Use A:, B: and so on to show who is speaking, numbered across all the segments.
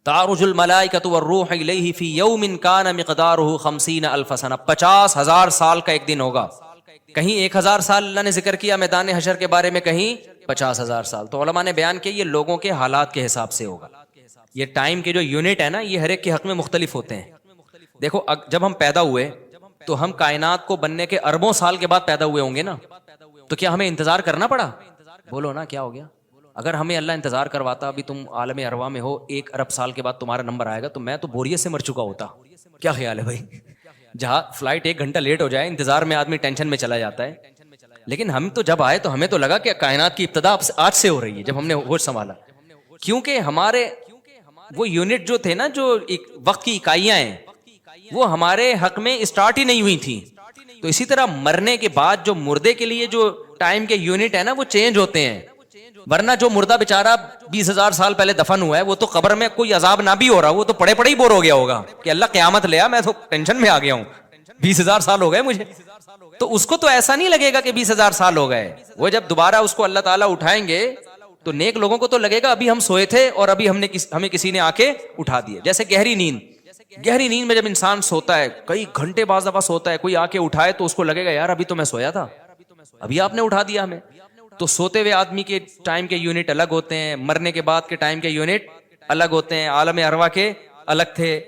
A: تعرج الملائکۃ والروح الیہ فی یوم کان مقدارہ 50,000 سنہ، 50,000 سال کا ایک دن ہوگا. کہیں 1,000 سال اللہ نے ذکر کیا میدان حشر کے بارے میں، کہیں 50,000 سال. تو علماء نے بیان کیا یہ لوگوں کے حالات کے حساب سے ہوگا. یہ ٹائم کے جو یونٹ ہے نا، یہ ہر ایک کے حق میں مختلف ہوتے ہیں. دیکھو جب ہم پیدا ہوئے تو ہم کائنات کو بننے کے اربوں سال کے بعد پیدا ہوئے ہوں گے نا، تو کیا ہمیں انتظار کرنا پڑا؟ بولو نا کیا ہو گیا؟ اگر ہمیں اللہ انتظار کرواتا ابھی تم عالم ارواح میں ہو، 1 ارب سال کے بعد تمہارا نمبر آئے گا، تو میں تو بوریت سے مر چکا ہوتا. کیا خیال ہے بھائی؟ جہاں فلائٹ 1 گھنٹہ لیٹ ہو جائے، انتظار میں آدمی ٹینشن میں چلا جاتا ہے. لیکن ہم تو جب آئے تو ہمیں تو لگا کہ کائنات کی ابتدا آج سے ہو رہی ہے جب ہم نے ہوش سنبھالا. کیونکہ ہمارے وہ یونٹ جو تھے نا، جو ایک وقت کی اکائیاں ہیں، وہ ہمارے حق میں اسٹارٹ ہی نہیں ہوئی تھیں. تو اسی طرح مرنے کے بعد جو مردے کے لیے جو ٹائم کے یونٹ ہے نا، وہ چینج ہوتے ہیں. ورنہ جو مردہ بیچارہ 20,000 سال پہلے دفن ہوا ہے، وہ تو قبر میں کوئی عذاب نہ بھی ہو رہا، وہ تو پڑے پڑے ہی بور ہو گیا ہوگا کہ اللہ قیامت لیا، میں تو ٹینشن میں آ گیا ہوں، 20,000 سال ہو گئے مجھے. تو اس کو تو ایسا نہیں لگے گا کہ 20,000 سال ہو گئے. وہ جب دوبارہ اس کو اللہ تعالیٰ اٹھائیں گے تو نیک لوگوں کو تو لگے گا ابھی ہم سوئے تھے اور ابھی ہمیں کسی نے آ کے اٹھا دیا. جیسے گہری نیند میں جب انسان سوتا ہے، کئی گھنٹے بعض دفعہ سوتا ہے، کوئی آ کے اٹھائے تو اس کو لگے گا یار ابھی تو میں سویا تھا، ابھی آپ نے اٹھا دیا ہمیں. تو سوتے ہوئے آدمی کے ٹائم کے یونٹ الگ ہوتے ہیں، مرنے کے بعد کے ٹائم کے یونٹ الگ ہوتے ہیں، عالم ارواح کے الگ تھے.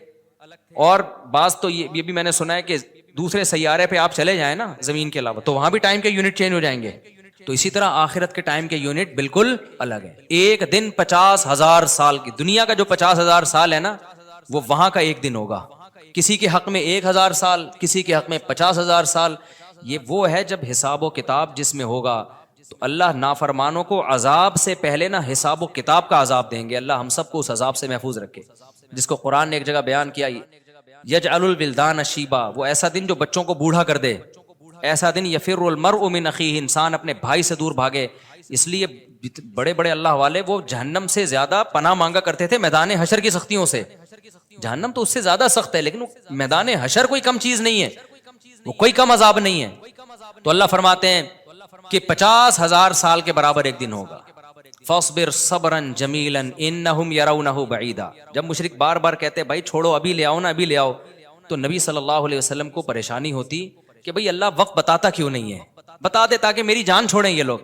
A: اور بعض تو یہ بھی میں نے سنا ہے کہ دوسرے سیارے پہ آپ چلے جائیں نا زمین کے علاوہ، تو وہاں بھی ٹائم کے یونٹ چینج ہو جائیں گے. تو اسی طرح آخرت کے ٹائم کے یونٹ بالکل الگ ہے. ایک دن 50,000 سال کی، دنیا کا جو 50,000 سال ہے نا، وہ وہاں کا ایک دن ہوگا. کسی کے حق میں 1,000 سال، کسی کے حق میں 50,000 سال. یہ وہ ہے جب حساب و کتاب جس میں ہوگا. تو اللہ نافرمانوں کو عذاب سے پہلے نا حساب و کتاب کا عذاب دیں گے. اللہ ہم سب کو اس عذاب سے محفوظ رکھے، جس کو قرآن نے ایک جگہ بیان کیا، یجعل الولدان شیبا، وہ ایسا دن جو بچوں کو بوڑھا کر دے. ایسا دن یفر المرء من اخیہ، انسان اپنے بھائی سے دور بھاگے. اس لیے بڑے بڑے اللہ والے وہ جہنم سے زیادہ پناہ مانگا کرتے تھے میدان حشر کی سختیوں سے. جہنم تو اس سے زیادہ سخت ہے، لیکن میدان حشر کوئی کم چیز نہیں ہے، وہ کوئی کم عذاب نہیں ہے. تو اللہ فرماتے ہیں کہ 50,000 سال کے برابر ایک دن ہوگا. فاصبر صبرا جمیلا انہم یرونہ بعیدا. جب مشرک بار بار کہتے بھائی چھوڑو، ابھی لے آؤ نا، ابھی لے آؤ، تو نبی صلی اللہ علیہ وسلم کو پریشانی ہوتی کہ بھئی اللہ وقت بتاتا کیوں نہیں ہے، بتا دے تاکہ میری جان چھوڑیں یہ لوگ.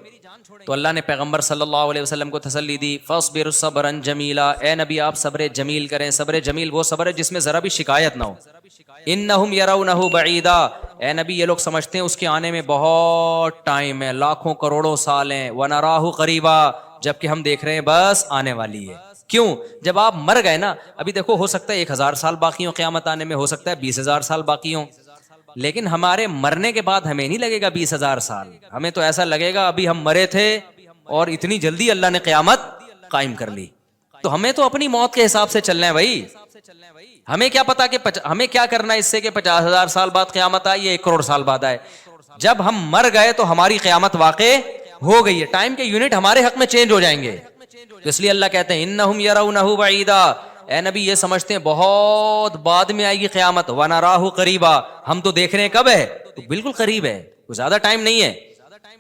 A: تو اللہ نے پیغمبر صلی اللہ علیہ وسلم کو تسلی دی، فاصبر صبرا جمیلا، اے نبی آپ صبر جمیل کریں. صبر جمیل وہ صبر ہے جس میں ذرا بھی شکایت نہ ہو. انہم یرونہ بعیدا، اے نبی یہ لوگ سمجھتے ہیں اس کے آنے میں بہت ٹائم ہے، لاکھوں کروڑوں سال ہیں. ونراہ قریبا، جبکہ ہم دیکھ رہے ہیں بس آنے والی ہے. کیوں؟ جب آپ مر گئے نا، ابھی دیکھو ہو سکتا ہے 1,000 سال باقی ہوں قیامت آنے میں، ہو سکتا ہے 20,000 سال باقی ہوں، لیکن ہمارے مرنے کے بعد ہمیں نہیں لگے گا 20,000 سال. ہمیں تو ایسا لگے گا ابھی ہم مرے تھے اور اتنی جلدی اللہ نے قیامت قائم کر لی. تو ہمیں تو اپنی موت کے حساب سے چلنا ہے بھائی. ہمیں کیا پتا کہ ہمیں کیا کرنا ہے اس سے کہ 50,000 سال بعد قیامت آئے یا 1 کروڑ سال بعد آئے. جب ہم مر گئے تو ہماری قیامت واقع ہو گئی ہے، ٹائم کے یونٹ ہمارے حق میں چینج ہو جائیں گے. تو اس لیے اللہ کہتے ہیں انہم یرونہ بعیدا، اے نبی یہ سمجھتے ہیں بہت بعد میں آئے گی قیامت. ونراہ قریبا، ہم تو دیکھ رہے ہیں کب ہے، تو بالکل قریب ہے، کوئی زیادہ ٹائم نہیں ہے.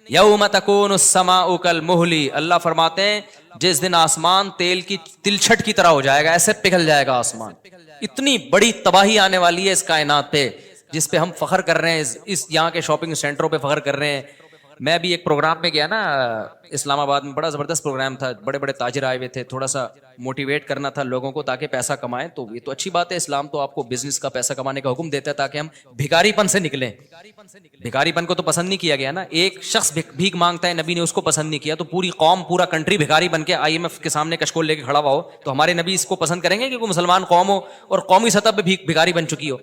A: یوم تکون السماء کالمہل، اللہ فرماتے ہیں جس دن آسمان تیل کی تلچھٹ کی طرح ہو جائے گا، ایسے پگھل جائے گا آسمان. اتنی بڑی تباہی آنے والی ہے اس کائنات پہ جس پہ ہم فخر کر رہے ہیں، اس یہاں کے شاپنگ سینٹروں پہ فخر کر رہے ہیں. میں بھی ایک پروگرام میں گیا نا اسلام آباد میں، بڑا زبردست پروگرام تھا، بڑے بڑے تاجر آئے ہوئے تھے، تھوڑا سا موٹیویٹ کرنا تھا لوگوں کو تاکہ پیسہ کمائیں. تو یہ تو اچھی بات ہے، اسلام تو آپ کو بزنس کا پیسہ کمانے کا حکم دیتا ہے تاکہ ہم بھکاری پن سے نکلیں. بھکاری پن کو تو پسند نہیں کیا گیا نا، ایک شخص بھیک مانگتا ہے نبی نے اس کو پسند نہیں کیا، تو پوری قوم پورا کنٹری بھکاری بن کے IMF کے سامنے کشکول لے کے کھڑا ہوا ہو تو ہمارے نبی اس کو پسند کریں گے کہ کوئی مسلمان قوم ہو اور قومی سطح پہ بھکاری بن چکی ہو.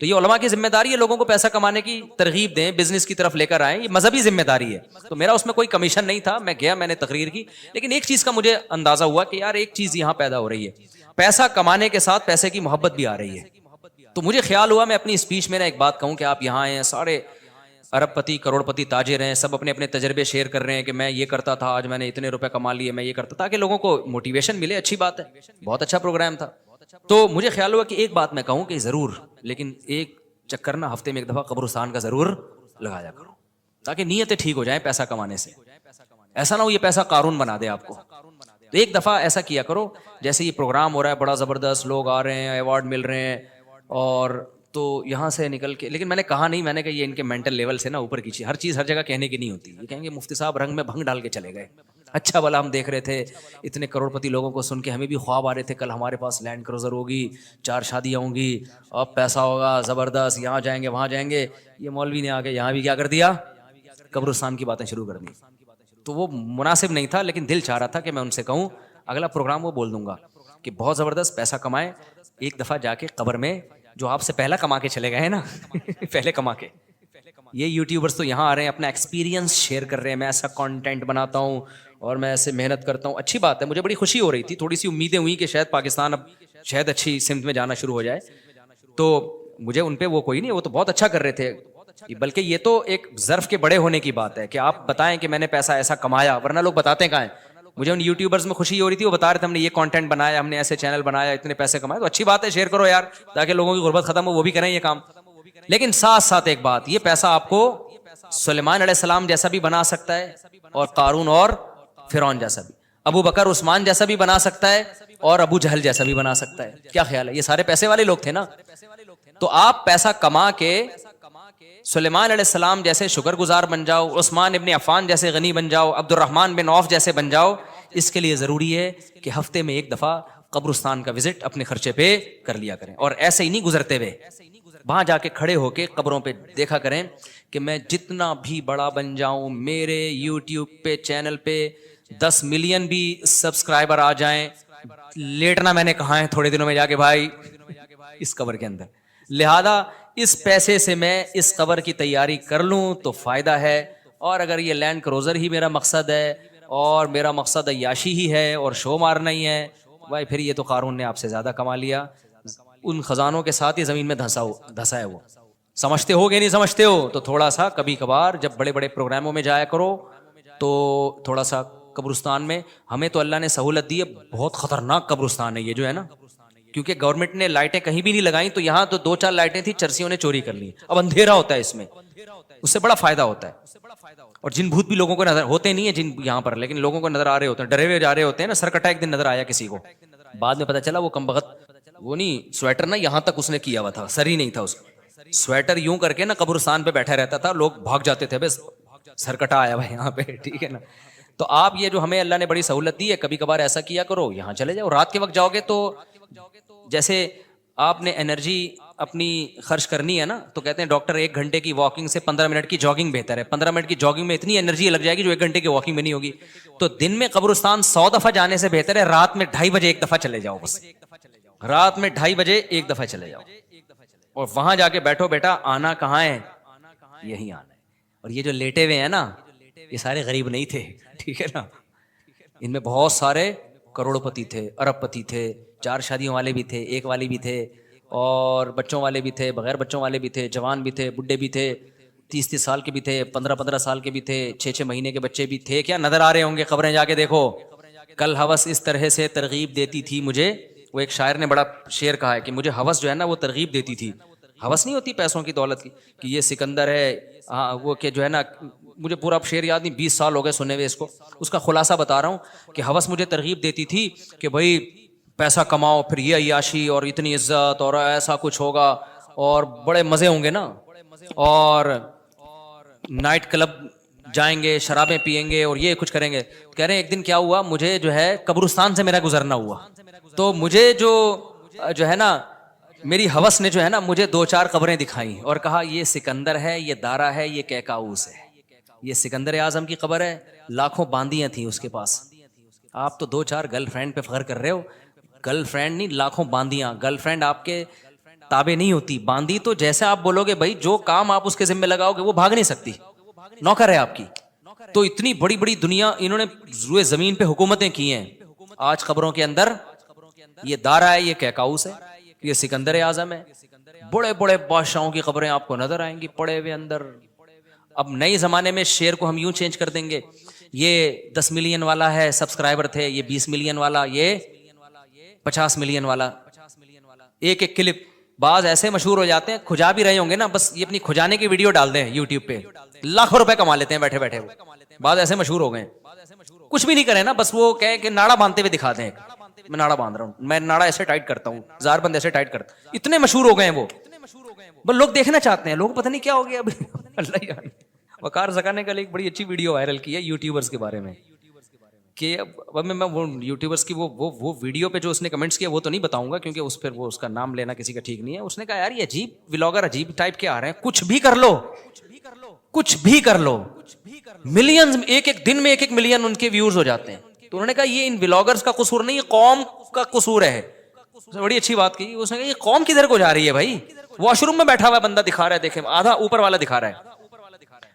A: تو یہ علماء کی ذمہ داری ہے لوگوں کو پیسہ کمانے کی ترغیب دیں، بزنس کی طرف لے کر آئیں، یہ مذہبی ذمہ داری ہے. تو میرا اس میں کوئی کمیشن نہیں تھا، میں گیا، میں نے تقریر کی، لیکن ایک چیز کا مجھے اندازہ ہوا کہ یار ایک چیز یہاں پیدا ہو رہی ہے، پیسہ کمانے کے ساتھ پیسے کی محبت بھی آ رہی ہے. تو مجھے خیال ہوا میں اپنی اسپیچ میں نا ایک بات کہوں کہ آپ یہاں ہیں، سارے ارب پتی کروڑ پتی تاجر ہیں، سب اپنے اپنے تجربے شیئر کر رہے ہیں کہ میں یہ کرتا تھا، آج میں نے اتنے روپے کما لیے، میں یہ کرتا، تاکہ لوگوں کو موٹیویشن ملے. اچھی بات ہے، بہت اچھا پروگرام تھا. تو مجھے خیال ہوا کہ ایک بات میں کہوں کہ ضرور، لیکن ایک چکر نا ہفتے میں ایک دفعہ قبرستان کا ضرور لگایا کرو تاکہ نیتیں ٹھیک ہو جائیں پیسہ کمانے سے. ایسا نہ ہو یہ پیسہ قارون بنا دے آپ کو. تو ایک دفعہ ایسا کیا کرو، جیسے یہ پروگرام ہو رہا ہے بڑا زبردست، لوگ آ رہے ہیں، ایوارڈ مل رہے ہیں، اور تو یہاں سے نکل کے، لیکن میں نے کہا نہیں، میں نے کہا یہ ان کے مینٹل لیول سے نا اوپر کی چیز، ہر چیز ہر جگہ کہنے کی نہیں ہوتی. یہ کہیں گے مفتی صاحب رنگ میں بھنگ ڈال کے چلے گئے. اچھا بھلا ہم دیکھ رہے تھے اتنے کروڑ پتی لوگوں کو سن کے ہمیں بھی خواب آ رہے تھے کل ہمارے پاس لینڈ کروزر ہوگی، 4 شادیاں ہوں گی، اب پیسہ ہوگا زبردست، یہاں جائیں گے وہاں جائیں گے. یہ مولوی نے آ کے یہاں بھی کیا کر دیا، قبرستان کی باتیں شروع کر دی. تو وہ مناسب نہیں تھا، لیکن دل چاہ رہا تھا کہ میں ان سے کہوں اگلا پروگرام وہ بول دوں گا کہ بہت زبردست پیسہ کمائیں، ایک دفعہ جا کے قبر میں جو آپ سے پہلا کما کے چلے گئے ہیں نا پہلے کما کے، یہ یوٹیوبرز تو یہاں آ رہے ہیں اپنا ایکسپیرینس شیئر کر رہے ہیں، میں ایسا کانٹینٹ بناتا ہوں اور میں ایسے محنت کرتا ہوں. اچھی بات ہے، مجھے بڑی خوشی ہو رہی تھی، تھوڑی سی امیدیں ہوئی کہ شاید پاکستان اب شاید اچھی سمت میں جانا شروع ہو جائے. تو مجھے ان پہ وہ کوئی نہیں، وہ تو بہت اچھا کر رہے تھے، بلکہ یہ تو ایک ظرف کے بڑے ہونے کی بات ہے کہ آپ بتائیں کہ میں نے پیسہ ایسا کمایا، ورنہ لوگ بتاتے ہیں کہاں ہیں. مجھے ان یوٹیوبرز میں خوشی ہو رہی تھی، وہ بتا رہے تھے ہم نے یہ کانٹینٹ بنایا، ہم نے ایسے چینل بنایا، اتنے پیسے کمائے. تو اچھی بات ہے، شیئر کرو یار تاکہ لوگوں کی غربت ختم ہو، وہ بھی کریں یہ کام. لیکن ساتھ ساتھ ایک بات، یہ پیسہ آپ کو سلیمان علیہ السلام جیسا بھی بنا سکتا ہے، اور قارون اور فرعون جیسا بھی، ابو بکر عثمان جیسا بھی بنا سکتا ہے، اور ابو جہل جیسا بھی بنا سکتا ہے. کیا خیال ہے؟ یہ سارے پیسے والے لوگ تھے نا. تو آپ پیسہ کما کے سلیمان علیہ السلام جیسے شکر گزار بن جاؤ، عثمان ابن عفان جیسے غنی بن جاؤ، عبد الرحمن بن عوف جیسے بن جاؤ. اس کے لیے ضروری ہے کہ ہفتے میں ایک دفعہ قبرستان کا وزٹ اپنے خرچے پہ کر لیا کریں، اور ایسے ہی نہیں گزرتے ہوئے، وہاں جا کے کھڑے ہو کے قبروں پہ دیکھا کریں کہ میں جتنا بھی بڑا بن جاؤں، میرے یوٹیوب پہ چینل پہ 10 ملین بھی سبسکرائبر آ جائیں، لیٹنا میں نے کہا ہے تھوڑے دنوں میں جا کے بھائی اس قبر کے اندر. لہذا اس پیسے سے میں اس قبر کی تیاری کر لوں تو فائدہ ہے. اور اگر یہ لینڈ کروزر ہی میرا مقصد ہے اور میرا مقصد عیاشی ہی ہے اور شو مارنا ہی ہے، بھائی پھر یہ تو قارون نے آپ سے زیادہ کما لیا. ان خزانوں کے ساتھ ہی زمین میں دھسا ہے وہ. سمجھتے ہو کہ نہیں سمجھتے ہو؟ تو تھوڑا سا کبھی کبھار جب بڑے بڑے پروگراموں میں جایا کرو تو تھوڑا سا قبرستان میں، ہمیں تو اللہ نے سہولت دی ہے، بہت خطرناک قبرستان ہے یہ جو ہے نا، کیونکہ گورنمنٹ نے لائٹیں کہیں بھی نہیں لگائیں، تو یہاں تو 2-4 لائٹیں تھیں، چرسیوں نے چوری کر لی. اب اندھیرا ہوتا ہے اس میں، اس سے بڑا فائدہ ہوتا ہے. اور جن بھوت بھی لوگوں کو نظر ہوتے نہیں ہیں جن یہاں پر، لیکن لوگوں کو نظر آ رہے ہوتے ہیں، ڈرے ہوئے جا رہے ہوتے ہیں نا. سرکٹا ایک دن نظر آیا کسی کو، بعد میں پتا چلا وہ کمبخت، وہ نہیں سویٹر نا یہاں تک اس نے کیا ہوا تھا، سر ہی نہیں تھا اس کا، سویٹر یوں کر کے نا قبرستان پہ بیٹھا رہتا تھا، لوگ بھاگ جاتے تھے، بس سرکٹا آیا ہوا یہاں پہ، ٹھیک ہے نا. تو آپ یہ جو ہمیں اللہ نے بڑی سہولت دی ہے، کبھی کبھار ایسا کیا کرو، یہاں چلے جاؤ. رات کے وقت جاؤ گے تو جیسے آپ نے انرجی اپنی خرچ کرنی ہے نا، تو کہتے ہیں ڈاکٹر 1 گھنٹے کی واکنگ سے 15 منٹ کی جاگنگ بہتر ہے. 15 منٹ کی جاگنگ میں اتنی انرجی لگ جائے گی جو 1 گھنٹے کی واکنگ میں نہیں ہوگی. تو دن میں قبرستان 100 دفعہ جانے سے بہتر ہے رات میں 2:30 بجے 1 دفعہ چلے جاؤ. بس رات میں 2:30 بجے 1 دفعہ چلے جاؤ، اور وہاں جا کے بیٹھو. بیٹا آنا کہاں ہے؟ یہی آنا ہے. اور یہ جو لیٹے ہوئے ہیں نا، یہ سارے غریب نہیں تھے، ٹھیک ہے نا. ان میں بہت سارے کروڑ پتی تھے، ارب پتی تھے، 4 شادیوں والے بھی تھے، 1 والی بھی تھے، اور بچوں والے بھی تھے، بغیر بچوں والے بھی تھے، جوان بھی تھے، بڈھے بھی تھے، 30 سال کے بھی تھے، 15 سال کے بھی تھے، 6 مہینے کے بچے بھی تھے. کیا نظر آ رہے ہوں گے؟ قبریں جا کے دیکھو. کل ہوس اس طرح سے ترغیب دیتی تھی مجھے، وہ ایک شاعر نے بڑا شعر کہا ہے کہ مجھے ہوس جو ہے نا وہ ترغیب دیتی تھی. ہوس نہیں ہوتی پیسوں کی دولت کی کہ یہ سکندر ہے، ہاں وہ کہ جو ہے نا، مجھے پورا شعر یاد نہیں، 20 سال ہو گئے سنے ہوئے اس کو. اس کا خلاصہ بتا رہا ہوں کہ ہوس مجھے ترغیب دیتی تھی کہ بھائی پیسہ کماؤ، پھر یہ عیاشی اور اتنی عزت اور ایسا کچھ ہوگا اور بڑے مزے ہوں گے نا، اور نائٹ کلب جائیں گے، شرابیں پیئیں گے اور یہ کچھ کریں گے. کہہ رہے ہیں ایک دن کیا ہوا، مجھے جو ہے قبرستان سے میرا گزرنا ہوا، تو مجھے جو ہے نا میری ہوس نے جو ہے نا مجھے 2-4 قبریں دکھائیں اور کہا یہ سکندر ہے، یہ دارا ہے، یہ کیکاؤس ہے. یہ سکندر اعظم کی قبر ہے، لاکھوں باندیاں تھیں اس کے پاس. آپ تو 2-4 گرل فرینڈ پہ فخر کر رہے ہو، گرل فرینڈ نہیں، لاکھوں باندیاں. گرل فرینڈ آپ کے تابع نہیں ہوتی، باندی تو جیسے آپ بولو گے بھائی جو کام آپ اس کے ذمہ لگاؤ گے وہ بھاگ نہیں سکتی، نوکر ہے آپ کی. تو اتنی بڑی بڑی دنیا انہوں نے روئے زمین پہ حکومتیں کی ہیں. آج قبروں کے اندر یہ دارا ہے، یہ کیکاؤس ہے، یہ سکندر اعظم ہے. بڑے بڑے بادشاہوں کی قبریں آپ کو نظر آئیں گی پڑے ہوئے اندر. اب نئے زمانے میں شعر کو ہم یوں چینج کر دیں گے، یہ 10 ملین والا ہے سبسکرائبر تھے، یہ 20 ملین والا، یہ 50 ملین والا. ایک ایک کلپ بعض ایسے مشہور ہو جاتے ہیں، کھجا بھی رہے ہوں گے نا، بس یہ اپنی کھجانے کی ویڈیو ڈال دیں یوٹیوب پہ، لاکھوں روپے کما لیتے ہیں بیٹھے بیٹھے. وہ بعض ایسے مشہور ہو گئے. کچھ بھی نہیں کرے نا, بس وہ کہے کہ ناڑا باندھتے ہوئے دکھا دیں, میں ناڑا باندھ رہا ہوں, میں ناڑا ایسے ٹائٹ کرتا ہوں, زار بند ایسے ٹائٹ کرتا ہوں. اتنے مشہور ہو گئے ہیں وہ, بس لوگ دیکھنا چاہتے ہیں, لوگ پتہ نہیں کیا ہو گیا ابھی. اللہ جانے. وقار زکا نے کل ایک بڑی اچھی ویڈیو وائرل کی ہے یوٹیوبرز کے بارے میں, کہ اب میں وہ یوٹیوبرز کی وہ ویڈیو پہ جو اس نے کمنٹس کیا وہ تو نہیں بتاؤں گا, کیونکہ اس پھر وہ اس کا نام لینا کسی کا ٹھیک نہیں ہے. اس نے کہا یار یہ عجیب ولاگر عجیب ٹائپ کے آ رہے ہیں, کچھ بھی کر لو, کچھ بھی کر لو, ملینز ایک ایک دن میں ایک ایک ملین ان کے ویوز ہو جاتے ہیں. تو انہوں نے کہا یہ ان ولاگرز کا قصور نہیں, یہ قوم کا قصور ہے. اس نے بڑی اچھی بات کی, اس نے کہا یہ قوم کدھر کو جا رہی ہے بھائی, واش روم میں بیٹھا ہوا بندہ دکھا رہا ہے, دیکھیں آدھا اوپر والا دکھا رہا ہے.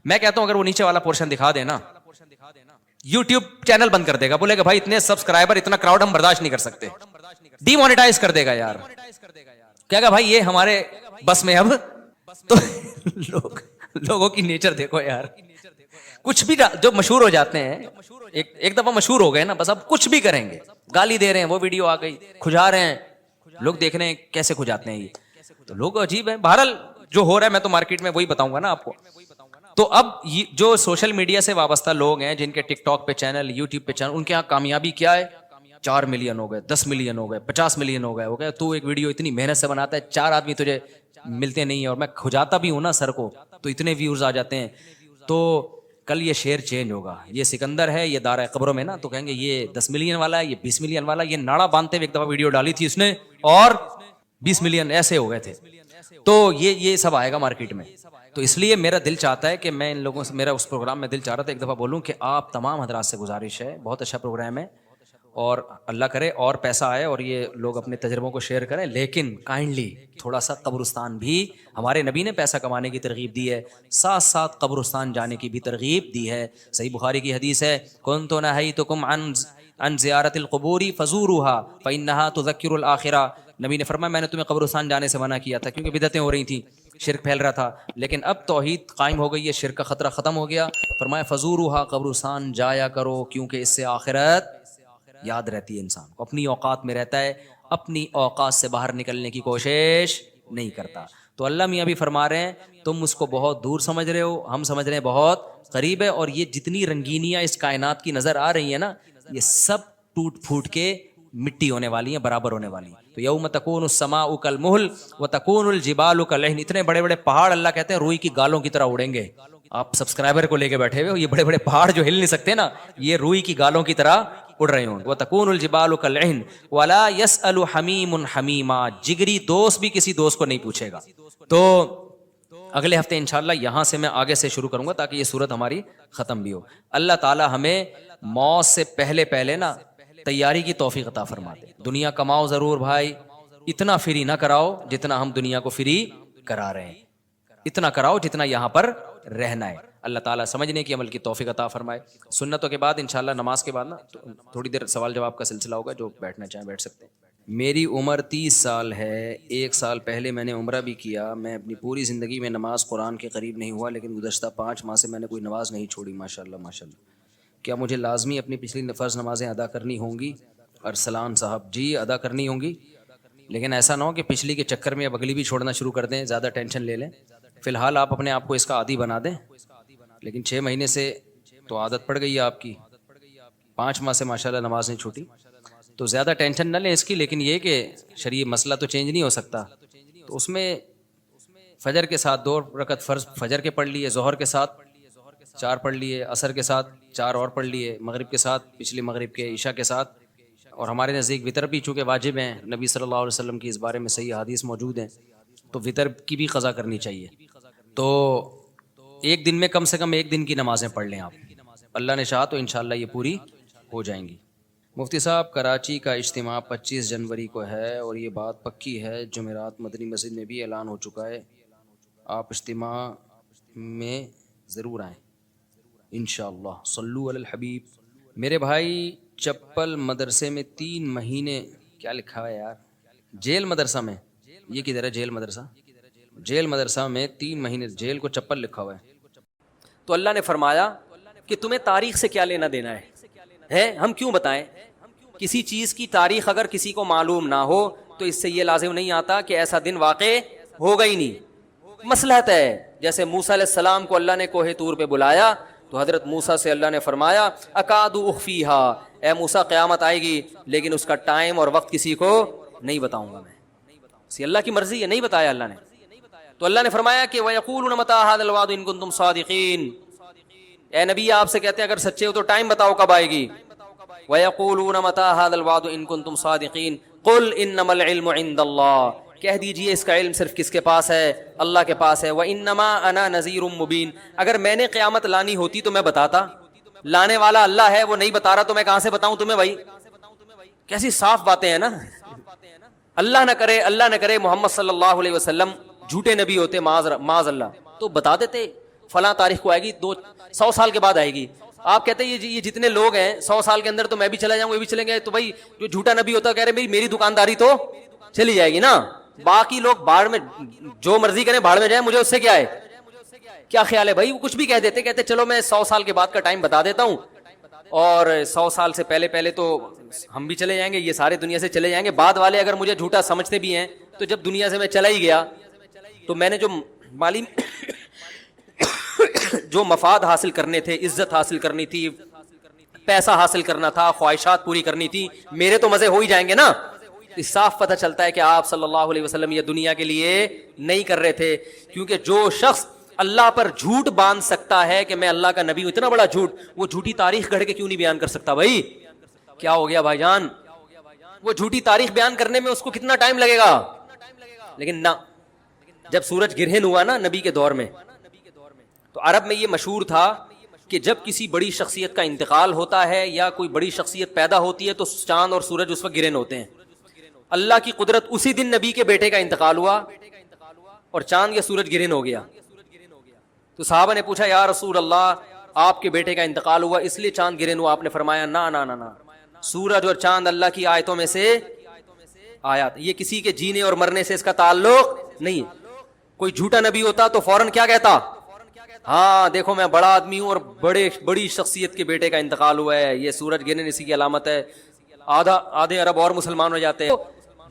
A: میں کہتا ہوں اگر وہ نیچے والا پورشن دکھا دے نا, یوٹیوب چینل بند کر دے گا, بولے گا بھائی اتنے سبسکرائبر اتنا کراؤڈ ہم برداشت نہیں کر سکتے, ڈی مانیٹائز کر دے گا یار. کہے گا بھائی یہ ہمارے بس میں اب. تو لوگوں کی نیچر دیکھو یار, کچھ بھی جو مشہور ہو جاتے ہیں ایک دفعہ مشہور ہو گئے نا, بس اب کچھ بھی کریں گے. گالی دے رہے ہیں, وہ ویڈیو آ گئی, کھجا رہے ہیں, لوگ دیکھ رہے ہیں کیسے کھجاتے ہیں یہ, تو لوگ عجیب ہیں. بہرحال جو ہو رہا ہے میں تو مارکیٹ میں وہی بتاؤں گا نا آپ کو. تو اب جو سوشل میڈیا سے وابستہ لوگ ہیں جن کے ٹک ٹاک پہ چینل, یوٹیوب پہ چینل, ان کے یہاں کامیابی کیا ہے, 4 ملین ہو گئے, 10 ملین ہو گئے, 50 ملین ہو گئے. تو ایک ویڈیو اتنی محنت سے بناتا ہے, 4 آدمی تجھے ملتے نہیں ہیں, اور میں کھجاتا بھی ہوں نا سر کو, تو اتنے ویوز آ جاتے ہیں. تو کل یہ شعر چینج ہوگا, یہ سکندر ہے, یہ دارہ قبروں میں نا, تو کہیں گے یہ 10 ملین والا ہے, یہ 20 ملین والا. یہ ناڑا باندھتے ہوئے ایک دفعہ ویڈیو ڈالی تھی اس نے, اور 20 ملین ایسے ہو گئے تھے. تو یہ سب آئے گا مارکیٹ میں. تو اس لیے میرا دل چاہتا ہے کہ میں ان لوگوں سے, میرا اس پروگرام میں دل چاہ رہا تھا ایک دفعہ بولوں کہ آپ تمام حضرات سے گزارش ہے, بہت اچھا پروگرام ہے, اور اللہ کرے اور پیسہ آئے اور یہ لوگ اپنے تجربوں کو شیئر کریں, لیکن کائنڈلی تھوڑا سا قبرستان بھی, ہمارے نبی نے پیسہ کمانے کی ترغیب دی ہے, ساتھ ساتھ قبرستان جانے کی بھی ترغیب دی ہے. صحیح بخاری کی حدیث ہے, کنت نہیتکم عن زیارت القبور فزوروها فانها تذکر الاخرہ. نبی نے فرمایا میں نے تمہیں قبرستان جانے سے منع کیا تھا کیونکہ بدعتیں ہو رہی تھیں, شرک پھیل رہا تھا, لیکن اب توحید قائم ہو گئی ہے, شرک کا خطرہ ختم ہو گیا. فرمایا فزوروها, قبرستان جایا کرو, کیونکہ اس سے آخرت یاد رہتی ہے. انسان کو اپنی اوقات میں رہتا ہے, اپنی اوقات سے باہر نکلنے کی کوشش نہیں کرتا. تو اللہ میاں بھی فرما رہے ہیں تم اس کو بہت دور سمجھ رہے ہو, ہم سمجھ رہے ہیں بہت قریب ہے. اور یہ جتنی رنگینیاں اس کائنات کی نظر آ رہی ہیں نا, یہ سب ٹوٹ پھوٹ کے مٹی ہونے والی ہیں, برابر ہونے والی ہیں. تو یوم تکون السماء کالمہل وتکون الجبال کالعہن. اتنے بڑے بڑے پہاڑ اللہ کہتے ہیں روئی کی گالوں کی طرح اڑیں گے. آپ سبسکرائبر کو لے کے بیٹھے ہوئے ہو, یہ بڑے بڑے پہاڑ جو ہل نہیں سکتے نا, یہ روئی کی گالوں کی طرح اڑ رہے ہوں. وتکون الجبال کالعہن ولا يسأل حمیم حمیما. جگری دوست بھی کسی دوست کو نہیں پوچھے گا. تو اگلے ہفتے انشاءاللہ یہاں سے میں آگے سے شروع کروں گا تاکہ یہ صورت ہماری ختم بھی ہو. اللہ تعالی ہمیں موت سے پہلے نا تیاری کی توفیق عطا فرما دے. دنیا کماؤ ضرور بھائی, اتنا فری نہ کراؤ جتنا ہم دنیا کو فری کرا رہے ہیں, اتنا کراؤ جتنا یہاں پر رہنا ہے. اللہ تعالیٰ سمجھنے کی عمل کی توفیق عطا فرمائے. سنتوں کے بعد انشاءاللہ نماز کے بعد نا تھوڑی دیر سوال جواب کا سلسلہ ہوگا, جو بیٹھنا چاہیں بیٹھ سکتے ہیں. میری عمر 30 سال ہے, 1 سال پہلے میں نے عمرہ بھی کیا. میں اپنی پوری زندگی میں نماز قرآن کے قریب نہیں ہوا, لیکن گزشتہ 5 ماہ سے میں نے کوئی نماز نہیں چھوڑی. ماشاءاللہ ماشاءاللہ. کیا مجھے لازمی اپنی پچھلی فرض نمازیں ادا کرنی ہوں گی؟ ارسلان صاحب جی ادا کرنی ہوں گی, لیکن ایسا نہ ہو کہ پچھلی کے چکر میں اب اگلی بھی چھوڑنا شروع کر دیں, زیادہ ٹینشن لے لیں. فی الحال آپ اپنے آپ کو اس کا عادی بنا دیں, لیکن 6 مہینے سے تو عادت پڑ گئی ہے آپ کی, 5 ماہ سے ماشاءاللہ نماز نہیں چھوٹی, تو زیادہ ٹینشن نہ لیں اس کی. لیکن یہ کہ شرعی مسئلہ تو چینج نہیں ہو سکتا, تو اس میں فجر کے ساتھ 2 رکعت فرض فجر کے پڑھ لیے, ظہر کے ساتھ 4 پڑھ لیے, عصر کے ساتھ 4 اور پڑھ لیے, مغرب کے ساتھ پچھلی مغرب کے, عشاء کے ساتھ. اور ہمارے نزدیک وطر بھی چونکہ واجب ہیں, نبی صلی اللہ علیہ وسلم کی اس بارے میں صحیح حدیث موجود ہیں, تو وطر کی بھی قضا کرنی چاہیے. تو ایک دن میں کم سے کم 1 دن کی نمازیں پڑھ لیں آپ, اللہ نے چاہا تو انشاءاللہ یہ پوری ہو جائیں گی. مفتی صاحب کراچی کا اجتماع 25 جنوری کو ہے, اور یہ بات پکی ہے, جمعرات مدنی مسجد میں بھی اعلان ہو چکا ہے. آپ اجتماع میں ضرور آئیں انشاءاللہ. صلو علی الحبیب. میرے بھائی چپل مدرسے میں 3 مہینے, کیا لکھا ہے یار, جیل مدرسہ میں, یہ کدھر ہے جیل مدرسہ؟ جیل مدرسہ میں 3 مہینے, جیل کو چپل لکھا ہوا ہے. تو اللہ نے فرمایا کہ تمہیں تاریخ سے کیا لینا دینا ہے, ہم کیوں بتائیں. کسی چیز کی تاریخ اگر کسی کو معلوم نہ ہو تو اس سے یہ لازم نہیں آتا کہ ایسا دن واقع ہوگا ہی نہیں. مصلحت ہے, جیسے موسیٰ علیہ السلام کو اللہ نے کوہ طور پہ بلایا تو حضرت موسیٰ سے اللہ نے فرمایا اکاد اخفیہا، اے موسیٰ قیامت آئے گی لیکن اس کا ٹائم اور وقت کسی کو نہیں بتاؤں گا میں. اسی اللہ کی مرضی ہے، نہیں بتایا اللہ نے. تو اللہ نے فرمایا کہ وَيَقُولُونَ مَتَىٰ هَٰذَا الْوَعْدُ إِن كُنتُمْ صَادِقِينَ، اے نبی آپ سے کہتے ہیں اگر سچے ہو تو ٹائم بتاؤ کب آئے گی. وَيَقُولُونَ مَتَىٰ هَٰذَا الْوَعْدُ إِن كُنتُمْ صَادِقِينَ قُلْ إِنَّمَا الْعِلْمُ عِندَ اللَّهِ، کہہ دیجئے اس کا علم صرف کس کے پاس ہے؟ اللہ کے پاس ہے. وَإِنَّمَا أَنَا نَذِيرٌ مُّبِينٌ، اگر میں نے قیامت لانی ہوتی تو میں بتاتا، لانے والا اللہ ہے، وہ نہیں بتا رہا تو میں کہاں سے بتاؤں تمہیں بھائی؟ کیسی صاف باتیں ہیں نا. اللہ نہ کرے محمد صلی اللہ علیہ وسلم جھوٹے نبی ہوتے، معاذ اللہ، تو بتا دیتے فلاں تاریخ کو آئے گی، 100 سال کے بعد آئے گی. آپ کہتے ہیں یہ جتنے لوگ ہیں 100 سال کے اندر تو میں بھی چلا جاؤں، وہ بھی چلیں گے، تو بھائی جو جھوٹا نبی ہوتا کہہ رہے میری دکانداری تو چلی جائے گی نا، باقی لوگ بھاڑ میں جو مرضی کریں، بھاڑ میں جائیں، مجھے اس سے کیا ہے؟ کیا خیال ہے بھائی؟ وہ کچھ بھی کہہ دیتے، کہتے چلو میں 100 سال کے بعد کا ٹائم بتا دیتا ہوں، اور 100 سال سے پہلے تو ہم بھی چلے جائیں گے، یہ سارے دنیا سے چلے جائیں گے. بعد والے اگر مجھے جھوٹا سمجھتے بھی ہیں تو جب دنیا سے میں چلا ہی گیا تو میں نے جو مالی جو مفاد حاصل کرنے تھے، عزت حاصل کرنی تھی، پیسہ حاصل کرنا تھا، خواہشات پوری کرنی تھی، میرے تو مزے ہو ہی جائیں گے نا. صاف پتہ چلتا ہے کہ آپ صلی اللہ علیہ وسلم یہ دنیا کے لیے نہیں کر رہے تھے. کیونکہ جو شخص اللہ پر جھوٹ باندھ سکتا ہے کہ میں اللہ کا نبی ہوں، اتنا بڑا جھوٹ، وہ جھوٹی تاریخ گھڑ کے کیوں نہیں بیان کر سکتا بھائی؟ کیا ہو گیا بھائی جان؟ وہ جھوٹی تاریخ بیان کرنے میں اس کو کتنا ٹائم لگے گا؟ لیکن نہ، جب سورج گرہن ہوا نا نبی کے دور میں، تو عرب میں یہ مشہور تھا کہ جب کسی بڑی شخصیت کا انتقال ہوتا ہے یا کوئی بڑی شخصیت پیدا ہوتی ہے تو چاند اور سورج اس وقت گرہن ہوتے ہیں. اللہ کی قدرت، اسی دن نبی کے بیٹے کا انتقال ہوا اور چاند یا سورج گرہن ہو گیا. تو صحابہ نے پوچھا یا رسول اللہ آپ کے بیٹے کا انتقال ہوا اس لیے چاند گرہن ہوا؟ آپ نے فرمایا نہ، سورج اور چاند اللہ کی آیتوں میں سے آیات، یہ کسی کے جینے اور مرنے سے اس کا تعلق نہیں. کوئی جھوٹا نبی ہوتا تو فوراً کیا کہتا؟ ہاں دیکھو میں بڑا آدمی ہوں اور بڑی شخصیت کے بیٹے کا انتقال ہوا ہے، یہ سورج گرہن اسی کی علامت ہے. آدھے عرب اور مسلمان ہو جاتے ہیں.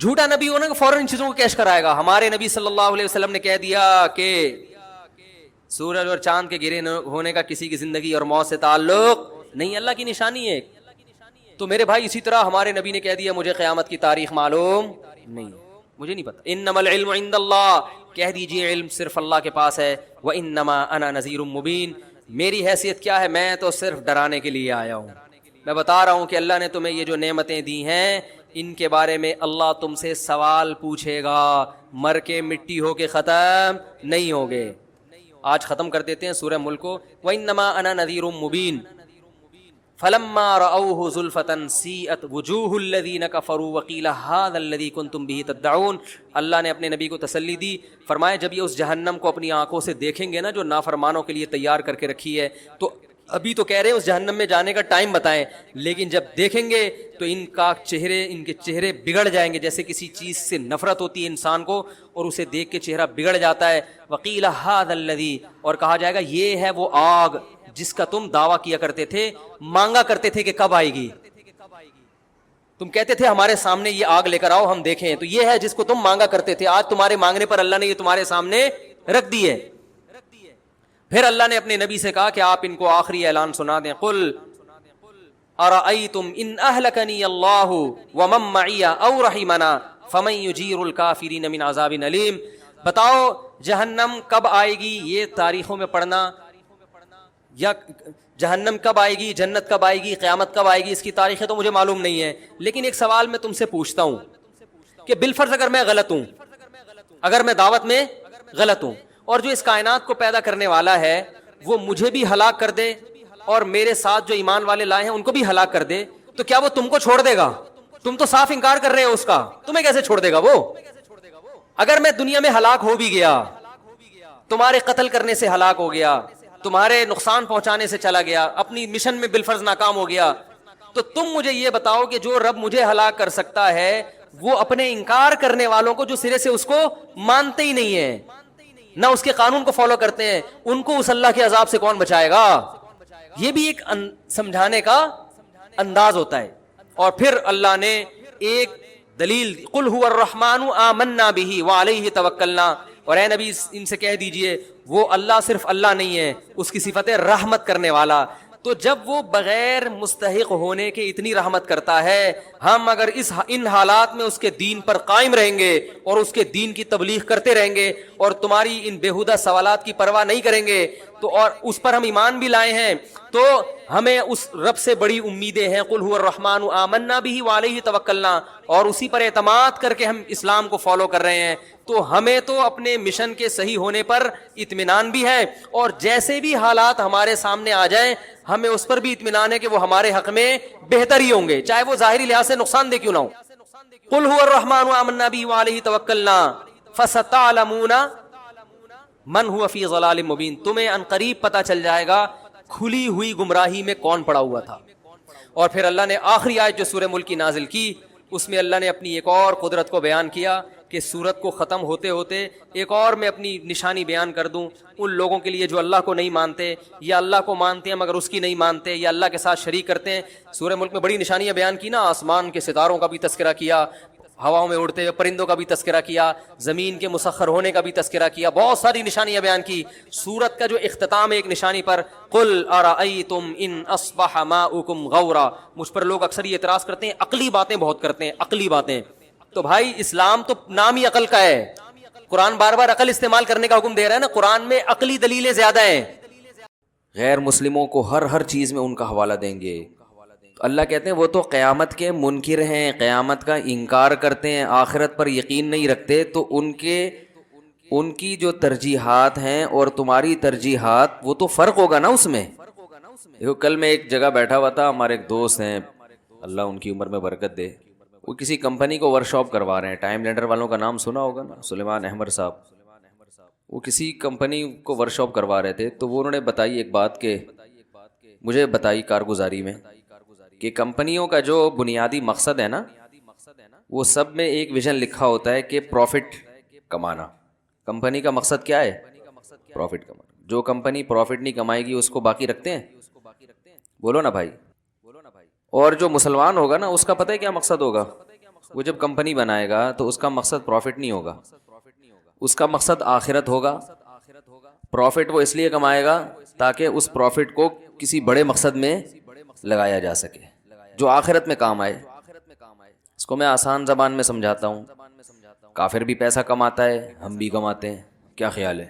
A: جھوٹا نبی ہونا کہ فوراً ان چیزوں کو کیش کرائے گا. ہمارے نبی صلی اللہ علیہ وسلم نے کہہ دیا کہ سورج اور چاند کے گرہن ہونے کا کسی کی زندگی اور موت سے تعلق نہیں، اللہ کی نشانی ہے. تو میرے بھائی اسی طرح ہمارے نبی نے کہہ دیا مجھے قیامت کی تاریخ معلوم نہیں، مجھے نہیں پتا. انما العلم عند اللہ، کہہ دیجئے علم صرف اللہ کے پاس ہے. وانما انا نذیر مبین، میری حیثیت کیا ہے؟ میں تو صرف ڈرانے کے لیے آیا ہوں. میں بتا رہا ہوں کہ اللہ نے تمہیں یہ جو نعمتیں دی ہیں ان کے بارے میں اللہ تم سے سوال پوچھے گا، مر کے مٹی ہو کے ختم نہیں ہوگے. آج ختم کر دیتے ہیں سورہ ملک کو. وانما انا نذیر مبین فلما رأوه زلفة سیئت وجوہ الذین کفروا وقیل ھذا الذی کنتم بہ تدعون. اللہ نے اپنے نبی کو تسلی دی، فرمایا جب یہ اس جہنم کو اپنی آنکھوں سے دیکھیں گے نا جو نافرمانوں کے لیے تیار کر کے رکھی ہے، تو ابھی تو کہہ رہے ہیں اس جہنم میں جانے کا ٹائم بتائیں، لیکن جب دیکھیں گے تو ان کے چہرے بگڑ جائیں گے. جیسے کسی چیز سے نفرت ہوتی ہے انسان کو اور اسے دیکھ کے چہرہ بگڑ جاتا ہے. وقیل ھذا الذی، اور کہا جائے گا یہ ہے وہ آگ جس کا تم دعویٰ کیا کرتے تھے، مانگا کرتے تھے کہ کب آئے گی. تم کہتے تھے ہمارے سامنے یہ آگ لے کر آؤ ہم دیکھیں، تو یہ ہے جس کو تم مانگا کرتے تھے. آج تمہارے مانگنے پر اللہ نے یہ تمہارے سامنے رکھ دی ہے. پھر اللہ نے اپنے نبی سے کہا کہ آپ ان کو آخری اعلان سنا دیں. قل ارأیتم ان اہلکنی اللہ ومن معی او رحمنا فمن یجیر الکافرین من عذاب علیم. بتاؤ جہنم کب آئے گی، یہ تاریخوں میں پڑھنا، یا جہنم کب آئے گی، جنت کب آئے گی، قیامت کب آئے گی، اس کی تاریخیں تو مجھے معلوم نہیں ہے. لیکن ایک سوال میں تم سے پوچھتا ہوں کہ بالفرض اگر میں غلط ہوں، اگر میں دعوت میں غلط ہوں، اور جو اس کائنات کو پیدا کرنے والا ہے وہ مجھے بھی ہلاک کر دے اور میرے ساتھ جو ایمان والے لائے ہیں ان کو بھی ہلاک کر دے، تو کیا وہ تم کو چھوڑ دے گا؟ تم تو صاف انکار کر رہے ہو اس کا، تمہیں کیسے چھوڑ دے گا وہ؟ اگر میں دنیا میں ہلاک ہو بھی گیا، تمہارے قتل کرنے سے ہلاک ہو گیا، تمہارے نقصان پہنچانے سے چلا گیا، اپنی مشن میں بالفرض ناکام ہو گیا، تو تم مجھے یہ بتاؤ کہ جو رب مجھے ہلاک کر سکتا ہے وہ اپنے انکار کرنے والوں کو جو سرے سے اس کو مانتے ہی نہیں ہیں، نہ اس کے قانون کو فالو کرتے ہیں، ان کو اس اللہ کے عذاب سے کون بچائے گا؟ یہ بھی ایک سمجھانے کا انداز ہوتا ہے. اور پھر اللہ نے ایک دلیل قل هو الرحمن آمنا به وعلیہ توکلنا، اور اے نبی ان سے کہہ دیجئے وہ اللہ صرف اللہ نہیں ہے، اس کی صفت ہے رحمت کرنے والا. تو جب وہ بغیر مستحق ہونے کے اتنی رحمت کرتا ہے، ہم اگر ان حالات میں اس کے دین پر قائم رہیں گے اور اس کے دین کی تبلیغ کرتے رہیں گے اور تمہاری ان بیہودہ سوالات کی پرواہ نہیں کریں گے تو، اور اس پر ہم ایمان بھی لائے ہیں، تو ہمیں اس رب سے بڑی امیدیں ہیں. قل هو الرحمن آمنا به وعلیہ توکلنا، اور اسی پر اعتماد کر کے ہم اسلام کو فالو کر رہے ہیں. تو ہمیں تو اپنے مشن کے صحیح ہونے پر اطمینان بھی ہے، اور جیسے بھی حالات ہمارے سامنے آ جائیں ہمیں اس پر بھی اطمینان ہے کہ وہ ہمارے حق میں بہتر ہی ہوں گے، چاہے وہ ظاہری لحاظ سے نقصان دہ کیوں نہ ہو. قل هو الرحمن آمنا به وعلیہ توکلنا فستعلمون من هو فی ضلال مبین. تمہیں عنقریب پتہ چل جائے گا کھلی ہوئی گمراہی میں کون پڑا ہوا تھا. اور پھر اللہ نے آخری آیت جو سورہ ملک کی نازل کی، اس میں اللہ نے اپنی ایک اور قدرت کو بیان کیا کہ سورت کو ختم ہوتے ہوتے ایک اور میں اپنی نشانی بیان کر دوں ان لوگوں کے لیے جو اللہ کو نہیں مانتے، یا اللہ کو مانتے ہیں مگر اس کی نہیں مانتے، یا اللہ کے ساتھ شریک کرتے ہیں. سورہ ملک میں بڑی نشانیاں بیان کی نا، آسمان کے ستاروں کا بھی تذکرہ کیا، ہواؤں میں اڑتے ہوئے پرندوں کا بھی تذکرہ کیا، زمین کے مسخر ہونے کا بھی تذکرہ کیا، بہت ساری نشانیاں بیان کی. سورت کا جو اختتام ہے ایک نشانی پر، قل ارأیتم ان اصبح ماؤکم غورا. مجھ پر لوگ اکثر یہ اعتراض کرتے ہیں عقلی باتیں بہت کرتے ہیں، عقلی باتیں. تو بھائی اسلام تو نام ہی عقل کا ہے، قرآن بار بار عقل استعمال کرنے کا حکم دے رہا ہے نا، قرآن میں عقلی دلیلیں زیادہ ہیں. غیر مسلموں کو ہر چیز میں ان کا حوالہ دیں گے. اللہ کہتے ہیں وہ تو قیامت کے منکر ہیں، قیامت کا انکار کرتے ہیں، آخرت پر یقین نہیں رکھتے. تو ان کی جو ترجیحات ہیں اور تمہاری ترجیحات، وہ تو فرق ہوگا نا اس میں. دیکھو کل میں ایک جگہ بیٹھا ہوا تھا، ہمارے ایک دوست ہیں اللہ ان کی عمر میں برکت دے، وہ کسی کمپنی کو ورک شاپ کروا رہے ہیں. ٹائم لینڈر والوں کا نام سنا ہوگا نا، سلیمان احمد صاحب. وہ کسی کمپنی کو ورک شاپ کروا رہے تھے، تو وہ انہوں نے بتائی ایک بات کہ مجھے بتائی کارگزاری میں کہ کمپنیوں کا جو بنیادی مقصد ہے نا، وہ سب میں ایک ویژن لکھا ہوتا ہے کہ پروفٹ کمانا. کمپنی کا مقصد کیا ہے؟ پروفٹ کمانا. جو کمپنی پروفٹ نہیں کمائے گی اس کو باقی رکھتے ہیں؟ بولو نا بھائی. اور جو مسلمان ہوگا نا اس کا پتہ ہے کیا مقصد ہوگا؟ وہ جب کمپنی بنائے گا تو اس کا مقصد پروفٹ نہیں ہوگا، اس کا مقصد آخرت ہوگا. پروفٹ وہ اس لیے کمائے گا تاکہ اس پروفٹ کو کسی بڑے مقصد میں لگایا جا سکے جو آخرت میں کام آئے. اس کو میں آسان زبان میں سمجھاتا ہوں. کافر بھی پیسہ کماتا ہے، ہم بھی کماتے ہیں، کیا خیال ہے؟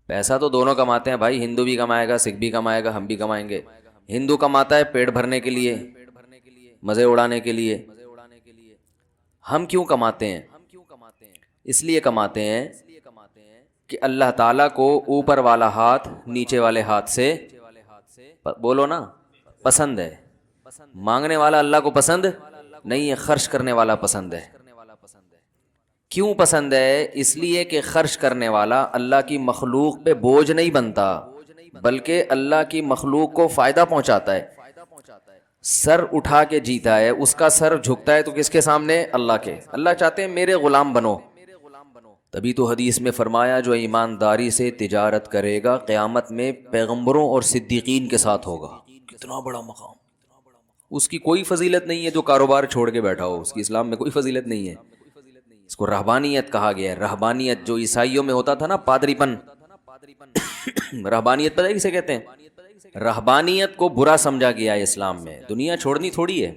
A: پیسہ تو دونوں کماتے ہیں بھائی، ہندو بھی کمائے گا، سکھ بھی کمائے گا، ہم بھی کمائیں گے. ہندو کماتا ہے پیٹ بھرنے کے لیے، مزے اڑانے کے لیے. ہم کیوں کماتے ہیں؟ اس لیے کماتے ہیں کہ اللہ تعالیٰ کو اوپر والا ہاتھ نیچے والے ہاتھ سے، بولو نا، پسند ہے. مانگنے والا اللہ کو پسند نہیں ہے، خرچ کرنے والا پسند ہے. کیوں پسند ہے؟ اس لیے کہ خرچ کرنے والا اللہ کی مخلوق پہ بوجھ نہیں بنتا بلکہ اللہ کی مخلوق کو فائدہ پہنچاتا ہے. سر اٹھا کے جیتا ہے، اس کا سر جھکتا ہے تو کس کے سامنے؟ اللہ کے. اللہ چاہتے ہیں میرے غلام بنو. تبھی تو حدیث میں فرمایا جو ایمانداری سے تجارت کرے گا قیامت میں پیغمبروں اور صدیقین کے ساتھ ہوگا. کتنا بڑا مقام. اس کی کوئی فضیلت نہیں ہے جو کاروبار چھوڑ کے بیٹھا ہو، اس کی اسلام میں کوئی فضیلت نہیں ہے. اس کو رہبانیت کہا گیا ہے. رہبانیت جو عیسائیوں میں ہوتا تھا نا، پادری پن، رہبانیت پتہ ہے کسے کہتے ہیں؟ رہبانیت کو برا سمجھا گیا ہے اسلام میں. دنیا چھوڑنی تھوڑی ہے،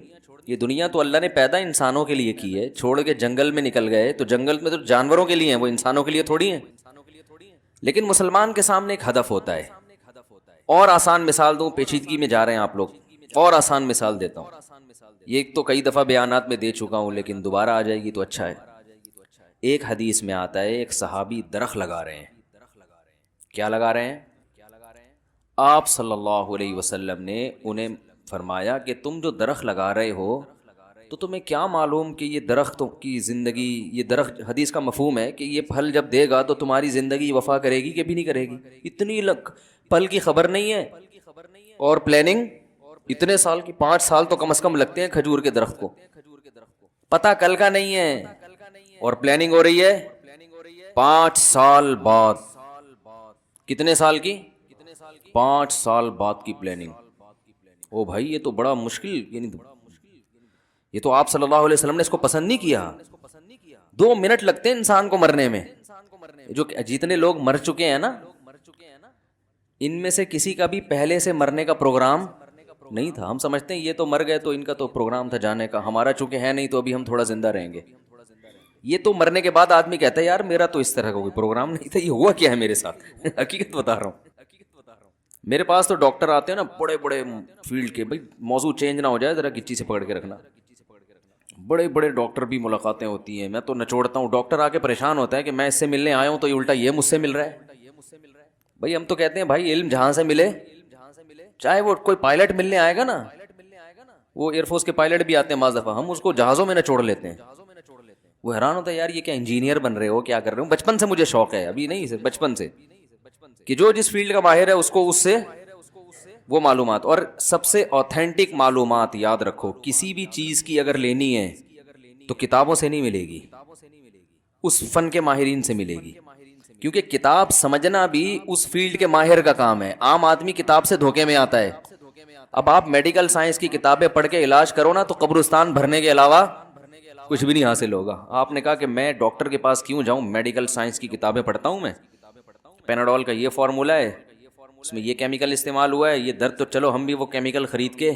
A: یہ دنیا تو اللہ نے پیدا انسانوں کے لیے کی ہے. چھوڑ کے جنگل میں نکل گئے تو جنگل میں تو جانوروں کے لیے ہیں، وہ انسانوں کے لیے تھوڑی ہیں. لیکن مسلمان کے سامنے ایک ہدف ہوتا ہے. اور آسان مثال دوں، پیچیدگی میں جا رہے ہیں آپ لوگ، اور آسان مثال دیتا ہوں. یہ تو کئی دفعہ بیانات میں دے چکا ہوں لیکن دوبارہ آ جائے گی تو اچھا ہے. ایک حدیث میں آتا ہے ایک صحابی درخت لگا رہے ہیں. کیا لگا رہے ہیں؟ آپ صلی اللہ علیہ وسلم نے انہیں فرمایا کہ تم جو درخت لگا رہے ہو تو تمہیں کیا معلوم کہ یہ درختوں کی زندگی، یہ درخت، حدیث کا مفہوم ہے کہ یہ پھل جب دے گا تو تمہاری زندگی وفا کرے گی کہ بھی نہیں کرے گی. اتنی پھل کی خبر نہیں ہے. اور پلاننگ اتنے سال کی، 5 سال تو کم از کم لگتے ہیں کھجور کے درخت کو. پتہ کل کا نہیں ہے اور پلاننگ ہو رہی ہے 5 سال بعد. کتنے سال کی؟ 5 سال بعد کی پلاننگ. او بھائی یہ تو بڑا مشکل، یعنی یہ تو آپ صلی اللہ علیہ وسلم نے اس کو پسند نہیں کیا. 2 منٹ لگتے ہیں انسان کو مرنے میں. جو جتنے لوگ مر چکے ہیں نا, ان میں سے کسی کا بھی پہلے سے مرنے کا پروگرام نہیں تھا. ہم سمجھتے ہیں یہ تو مر گئے تو ان کا تو پروگرام تھا جانے کا, ہمارا چونکہ ہے نہیں تو ابھی ہم تھوڑا زندہ رہیں گے. یہ تو مرنے کے بعد آدمی کہتا ہے یار میرا تو اس طرح کا کوئی پروگرام نہیں تھا, یہ ہوا کیا ہے میرے ساتھ. حقیقت بتا رہا ہوں. میرے پاس تو ڈاکٹر آتے ہیں نا بڑے بڑے فیلڈ کے, بھائی موضوع چینج نہ ہو جائے ذرا گچی سے پکڑ کے رکھنا. بڑے بڑے ڈاکٹر بھی ملاقاتیں ہوتی ہیں, میں تو نچوڑتا ہوں. ڈاکٹر آ کے پریشان ہوتا ہے کہ میں اس سے ملنے آیا ہوں تو یہ الٹا یہ مجھ سے مل رہا ہے. بھائی ہم تو کہتے ہیں بھائی علم جہاں سے ملے, چاہے وہ کوئی پائلٹ ملنے آئے گا نا, وہ ایئر فورس کے پائلٹ بھی آتے ہیں بعض دفعہ, ہم اس کو جہازوں میں نچوڑ لیتے ہیں. وہ حیران ہوتا ہے یار یہ کیا انجینئر بن رہے ہو, کیا کر رہے ہو. بچپن سے مجھے شوق ہے, ابھی نہیں, بچپن سے, کہ جو جس فیلڈ کا ماہر ہے اس کو اس سے وہ معلومات. اور سب سے آتھینٹک معلومات یاد رکھو, کسی بھی چیز کی اگر لینی ہے تو کتابوں سے نہیں ملے گی, اس فن کے ماہرین سے ملے گی. کیونکہ کتاب سمجھنا بھی اس فیلڈ کے ماہر کا کام ہے. عام آدمی کتاب سے دھوکے میں آتا ہے. اب آپ میڈیکل سائنس کی کتابیں پڑھ کے علاج کرو نا تو قبرستان بھرنے کے علاوہ کچھ بھی نہیں حاصل ہوگا. آپ نے کہا کہ میں ڈاکٹر کے پاس کیوں جاؤں, میڈیکل سائنس کی کتابیں پڑھتا ہوں میں, پیناڈول کا یہ فارمولا ہے, اس میں یہ کیمیکل استعمال ہوا ہے, یہ درد, تو چلو ہم بھی وہ کیمیکل خرید کے